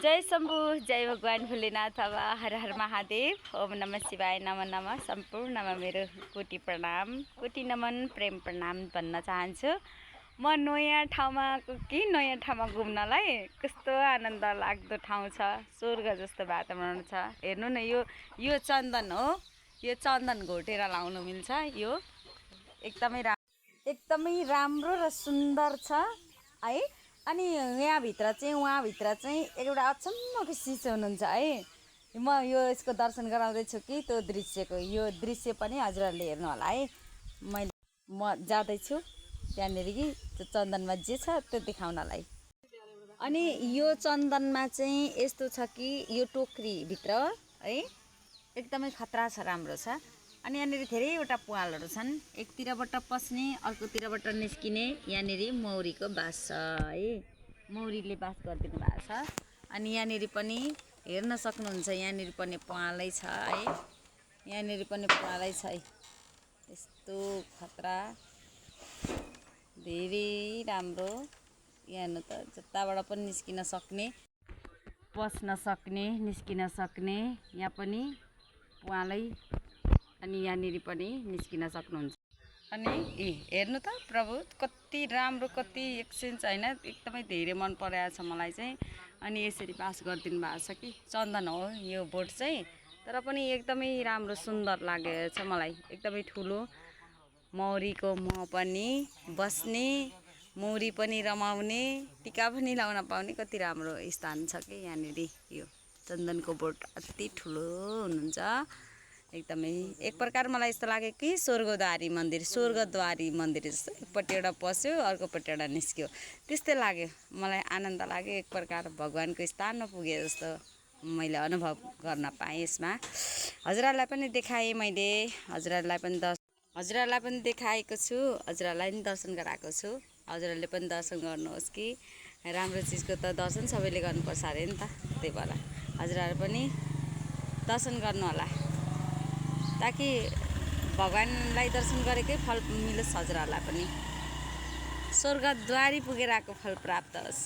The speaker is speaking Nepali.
जय शम्भु, जय भगवान भोलेनाथ बाबा, हर हर महादेव। ओम नमः शिवाय, नमः नमः। सम्पूर्णमा मेरो कोटि प्रणाम, कोटि नमन, प्रेम प्रणाम भन्न चाहन्छु। म नयाँ ठाउँमा घुम्नलाई कस्तो आनन्द लाग्दो ठाउँ छ, स्वर्ग जस्तो वातावरण छ। हेर्नु न, यो चन्दन हो, यो चन्दन घोटेर लाउन मिल्छ। यो एकदमै राम्रो र सुन्दर छ है। अनि उहाँभित्र चाहिँ एउटा अचम्मको चिज हुनुहुन्छ है। म यसको दर्शन गराउँदैछु कि त्यो दृश्यको, यो दृश्य पनि हजुरहरूले हेर्नु होला है। म जाँदैछु त्यहाँनिर कि त्यो चन्दनमा जे छ त्यो देखाउनलाई। अनि यो चन्दनमा चाहिँ यस्तो छ कि यो टोकरीभित्र है एकदमै खतरा छ, राम्रो छ। अनि यहाँनिर धेरैवटा प्वालहरू छन्, एकतिरबाट पस्ने अर्कोतिरबाट निस्किने। यहाँनिर मौरीको बास छ है, मौरीले बास गरिदिनु भएको छ। अनि यहाँनिर पनि हेर्न सक्नुहुन्छ, यहाँनिर पनि प्वालै छ है, यहाँनिर पनि प्वालै छ है। यस्तो खतरा, धेरै राम्रो। यहाँ त जताबाट पनि निस्किन सक्ने, पस्न सक्ने, निस्किन सक्ने। यहाँ पनि प्वालै, अनि यहाँनिर पनि निस्किन सक्नुहुन्छ। अनि हेर्नु त प्रभु, कति राम्रो, कति एक्सचेन्ज होइन, एकदमै धेरै मन परेको छ मलाई चाहिँ। अनि यसरी बास गरिदिनु भएको छ कि चन्दन हो यो बोट चाहिँ, तर पनि एकदमै राम्रो सुन्दर लागेको छ मलाई। एकदमै ठुलो मौरीको मह पनि बस्ने, मौरी पनि रमाउने, टिका पनि लाउन पाउने, कति राम्रो स्थान छ कि यहाँनिर। यो चन्दनको बोट अति ठुलो हुनुहुन्छ एकदमै। एक प्रकार मलाई यस्तो लाग्यो कि स्वर्गद्वारी मन्दिर जस्तो, एकपट्टि एउटा पस्यो अर्कोपट्टि एउटा निस्क्यो, त्यस्तै लाग्यो मलाई। आनन्द लाग्यो, एक प्रकार भगवानको स्थानमा पुगे जस्तो मैले अनुभव गर्न पाएँ यसमा। हजुरहरूलाई पनि देखाएँ मैले, हजुरहरूलाई पनि देखाएको छु, हजुरहरूलाई पनि दर्शन गराएको छु। हजुरहरूले पनि दर्शन गर्नुहोस् कि राम्रो चिजको त दर्शन सबैले गर्नुपर्छ अरे नि त। त्यही भएर हजुरहरू पनि दर्शन गर्नु होला, ताकि भगवानलाई दर्शन गरेकै फल मिलोस्, हजुरहरूलाई पनि स्वर्गद्वारी पुगेर आएको फल प्राप्त होस्।